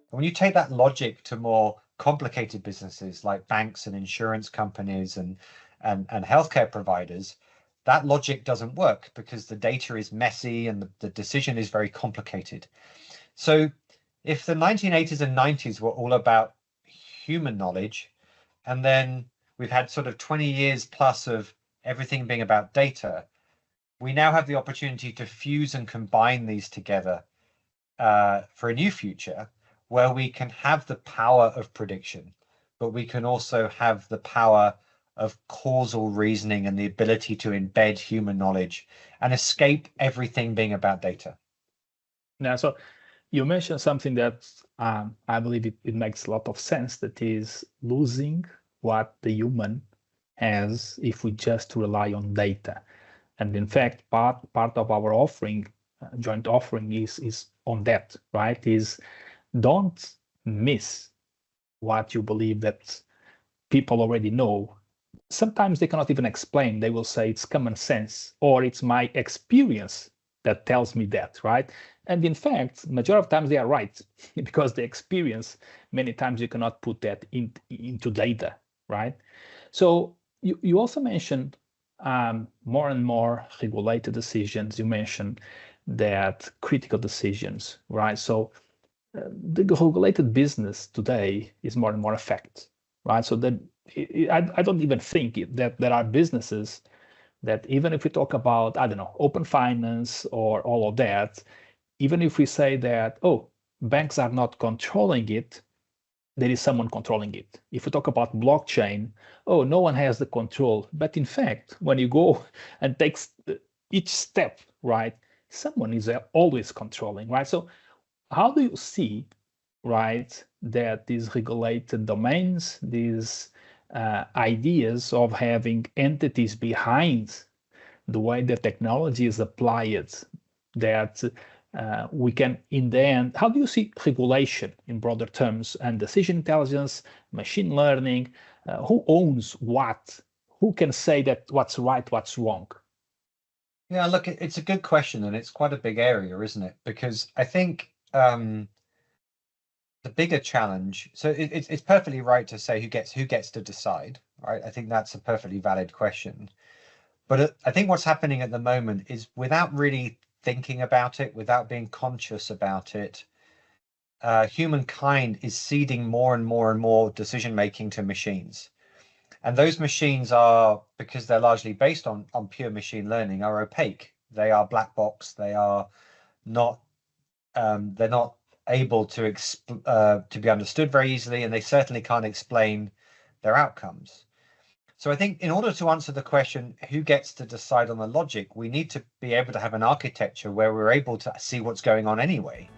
When you take that logic to more complicated businesses like banks and insurance companies and healthcare providers, that logic doesn't work because the data is messy and the decision is very complicated. So if the 1980s and 90s were all about human knowledge, and then we've had sort of 20 years plus of everything being about data, we now have the opportunity to fuse and combine these together for a new future where we can have the power of prediction, but we can also have the power of causal reasoning and the ability to embed human knowledge and escape everything being about data. Now, so you mentioned something that I believe it makes a lot of sense, that is losing what the human has if we just rely on data. And in fact, part of our offering, joint offering is on that, right? Is don't miss what you believe that people already know. Sometimes they cannot even explain. They will say it's common sense or it's my experience that tells me that, right? And in fact, majority of times they are right because the experience, many times you cannot put that into data, right? So you also mentioned more and more regulated decisions. You mentioned that critical decisions, right? So the regulated business today is more and more affected, right? So that I don't even think that there are businesses that, even if we talk about, I don't know, open finance or all of that, even if we say that, oh, banks are not controlling it, there is someone controlling it. If we talk about blockchain, oh, no one has the control. But in fact, when you go and take each step, right, someone is always controlling, right? So how do you see, right, that these regulated domains, these ideas of having entities behind the way that technology is applied, that we can, in the end, how do you see regulation in broader terms and decision intelligence, machine learning? Who owns what? Who can say that what's right, what's wrong? Yeah, look, it's a good question, and it's quite a big area, isn't it? Because I think the bigger challenge. So it's perfectly right to say who gets to decide, right? I think that's a perfectly valid question. But I think what's happening at the moment is, without really thinking about it, without being conscious about it, humankind is ceding more and more and more decision making to machines. And those machines are, because they're largely based on pure machine learning, are opaque. They are black box. They are not they're not able to be understood very easily, and they certainly can't explain their outcomes. So I think in order to answer the question, who gets to decide on the logic, we need to be able to have an architecture where we're able to see what's going on anyway.